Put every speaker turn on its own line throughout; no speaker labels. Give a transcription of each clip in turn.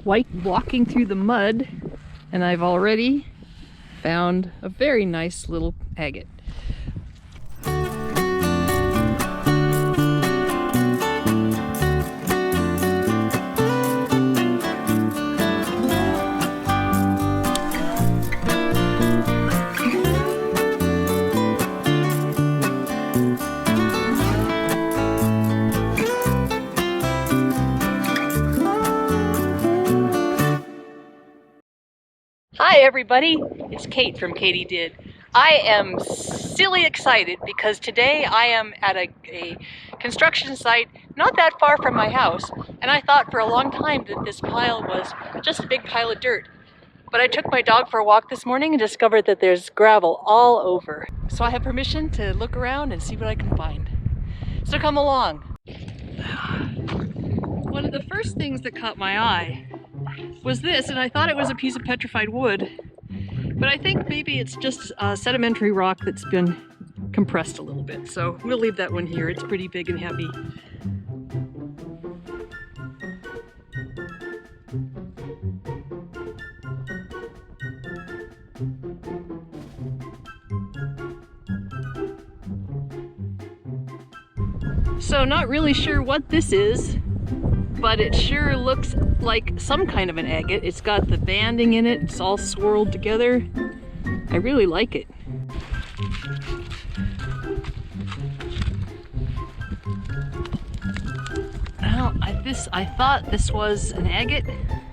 walking through the mud, and I've already found a very nice little agate. Hi everybody, it's Kate from Katie Did. I am silly excited because today I am at a construction site not that far from my house, and I thought for a long time that this pile was just a big pile of dirt. But I took my dog for a walk this morning and discovered that there's gravel all over. So I have permission to look around and see what I can find. So come along. One of the first things that caught my eye was this, and I thought it was a piece of petrified wood, but I think maybe it's just sedimentary rock that's been compressed a little bit. So we'll leave that one here. It's pretty big and heavy. So not really sure what this is, but it sure looks like some kind of an agate. It's got the banding in it, it's all swirled together. I really like it. Well, I thought this was an agate,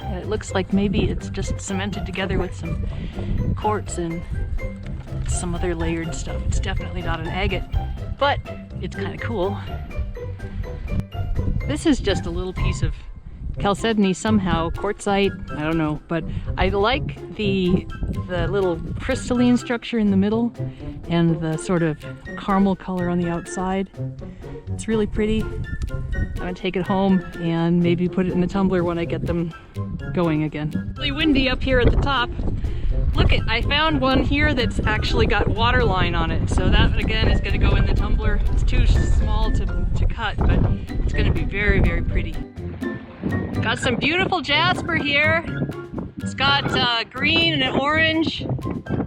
and it looks like maybe it's just cemented together with some quartz and some other layered stuff. It's definitely not an agate, but it's kind of cool. This is just a little piece of chalcedony somehow, quartzite, I don't know, but I like the little crystalline structure in the middle and the sort of caramel color on the outside. It's really pretty. I'm gonna take it home and maybe put it in a tumbler when I get them going again. Really windy up here at the top. Look, I found one here that's actually got water line on it, so that again is going to go in the tumbler. It's too small to cut, but it's going to be very, very pretty. Got some beautiful jasper here. It's got green and orange.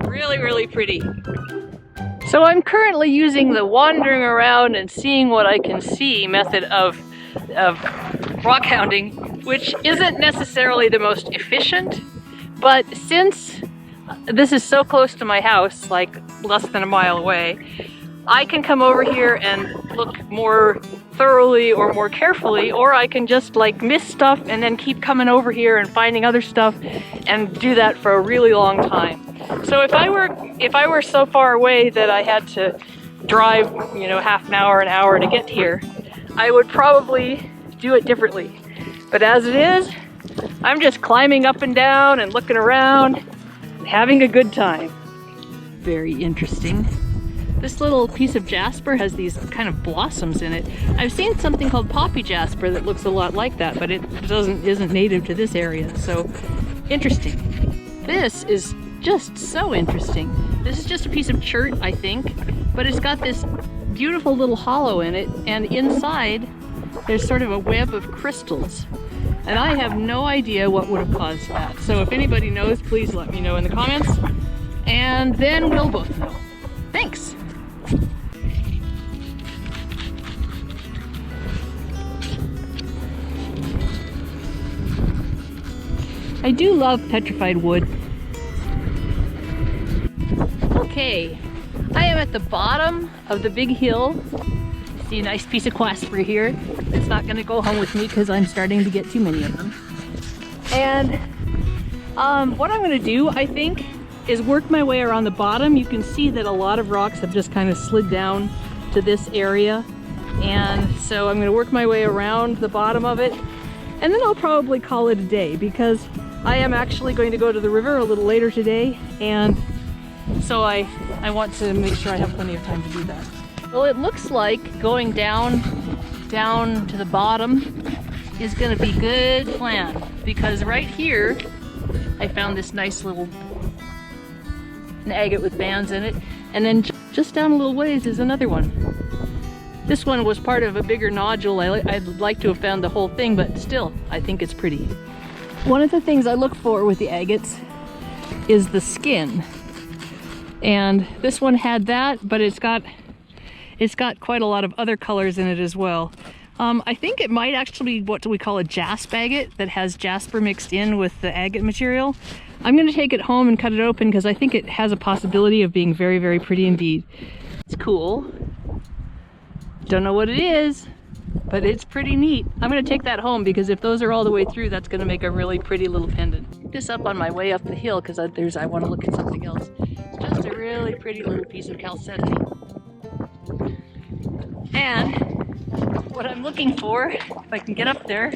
Really, really pretty. So I'm currently using the wandering around and seeing what I can see method of rock hounding, which isn't necessarily the most efficient, but since this is so close to my house, like less than a mile away, I can come over here and look more thoroughly or more carefully, or I can just like miss stuff and then keep coming over here and finding other stuff and do that for a really long time. So if I were so far away that I had to drive, you know, half an hour to get here, I would probably do it differently. But as it is, I'm just climbing up and down and looking around, having a good time. Very interesting. This little piece of jasper has these kind of blossoms in it. I've seen something called poppy jasper that looks a lot like that, but it isn't native to this area, so interesting. This is just so interesting. This is just a piece of chert, I think, but it's got this beautiful little hollow in it, and inside there's sort of a web of crystals. And I have no idea what would have caused that. So if anybody knows, please let me know in the comments. And then we'll both know. Thanks! I do love petrified wood. Okay, I am at the bottom of the big hill. See a nice piece of jasper here. It's not going to go home with me because I'm starting to get too many of them. And what I'm going to do, I think, is work my way around the bottom. You can see that a lot of rocks have just kind of slid down to this area. And so I'm going to work my way around the bottom of it. And then I'll probably call it a day because I am actually going to go to the river a little later today. And so I want to make sure I have plenty of time to do that. Well, it looks like going down to the bottom is going to be a good plan, because right here I found this nice little agate with bands in it, and then just down a little ways is another one. This one was part of a bigger nodule. I'd like to have found the whole thing, but still, I think it's pretty. One of the things I look for with the agates is the skin. And this one had that, but it's got quite a lot of other colors in it as well. I think it might actually be what we call a jasp agate that has jasper mixed in with the agate material. I'm going to take it home and cut it open because I think it has a possibility of being very, very pretty indeed. It's cool. Don't know what it is, but it's pretty neat. I'm going to take that home because if those are all the way through, that's going to make a really pretty little pendant. Pick this up on my way up the hill because I want to look at something else. It's just a really pretty little piece of chalcedony. And what I'm looking for, if I can get up there,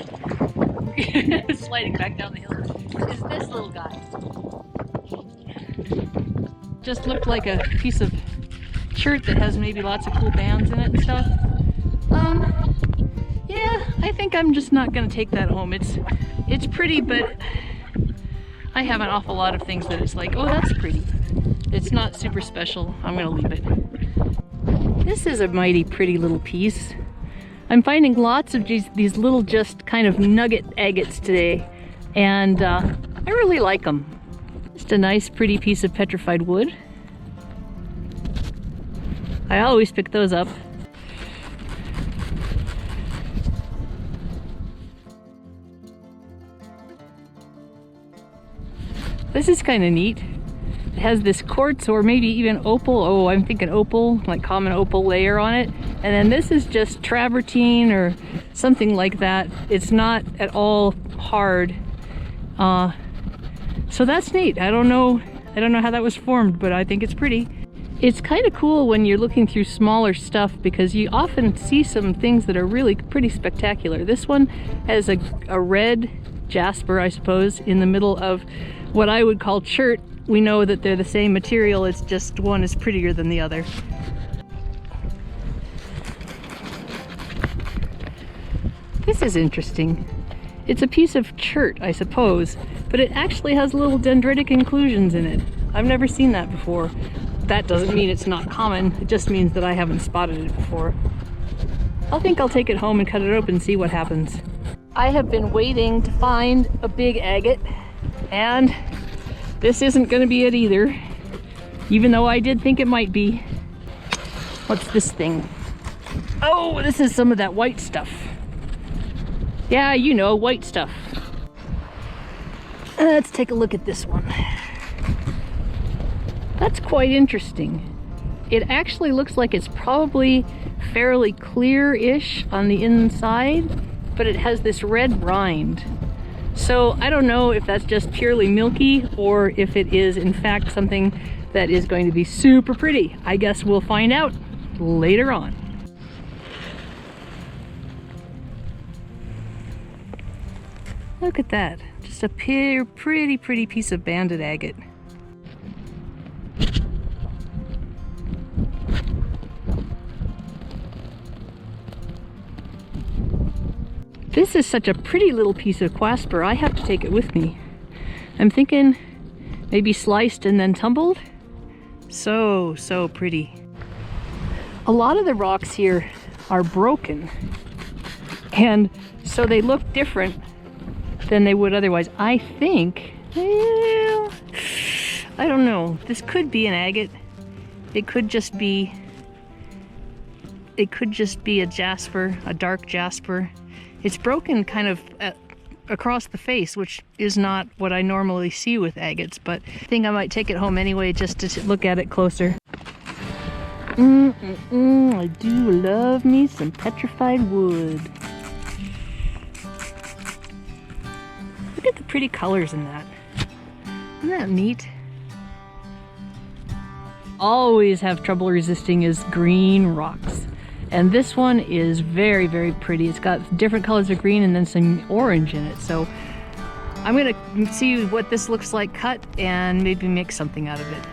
sliding back down the hill, is this little guy. Just looked like a piece of shirt that has maybe lots of cool bands in it and stuff. Yeah, I think I'm just not gonna take that home. It's pretty, but I have an awful lot of things that it's like, oh, that's pretty. It's not super special. I'm gonna leave it. This is a mighty pretty little piece. I'm finding lots of these little just kind of nugget agates today, and I really like them. Just a nice pretty piece of petrified wood. I always pick those up. This is kind of neat. It has this quartz or maybe even opal. Oh, I'm thinking opal, like common opal layer on it. And then this is just travertine or something like that. It's not at all hard. So that's neat. I don't know how that was formed, but I think it's pretty. It's kind of cool when you're looking through smaller stuff because you often see some things that are really pretty spectacular. This one has a red jasper, I suppose, in the middle of what I would call chert. We know that they're the same material, it's just one is prettier than the other. This is interesting. It's a piece of chert, I suppose, but it actually has little dendritic inclusions in it. I've never seen that before. That doesn't mean it's not common, it just means that I haven't spotted it before. I think I'll take it home and cut it open and see what happens. I have been waiting to find a big agate, and this isn't going to be it either, even though I did think it might be. What's this thing? Oh, this is some of that white stuff. Yeah, you know, white stuff. Let's take a look at this one. That's quite interesting. It actually looks like it's probably fairly clear-ish on the inside, but it has this red rind. So I don't know if that's just purely milky or if it is in fact something that is going to be super pretty. I guess we'll find out later on. Look at that. Just a pretty piece of banded agate. This is such a pretty little piece of jasper, I have to take it with me. I'm thinking maybe sliced and then tumbled. So pretty. A lot of the rocks here are broken, and so they look different than they would otherwise. I think, well, I don't know. This could be an agate. It could just be a jasper, a dark jasper. It's broken kind of across the face, which is not what I normally see with agates, but I think I might take it home anyway just to look at it closer. I do love me some petrified wood. Look at the pretty colors in that. Isn't that neat? Always have trouble resisting is green rocks. And this one is very pretty. It's got different colors of green and then some orange in it. So I'm gonna see what this looks like cut and maybe make something out of it.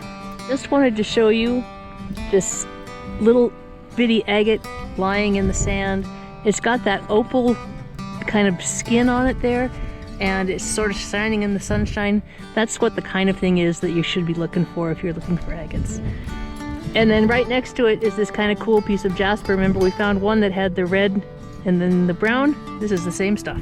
Just wanted to show you this little bitty agate lying in the sand. It's got that opal kind of skin on it there, and it's sort of shining in the sunshine. That's what the kind of thing is that you should be looking for if you're looking for agates. And then right next to it is this kind of cool piece of jasper. Remember, we found one that had the red and then the brown? This is the same stuff.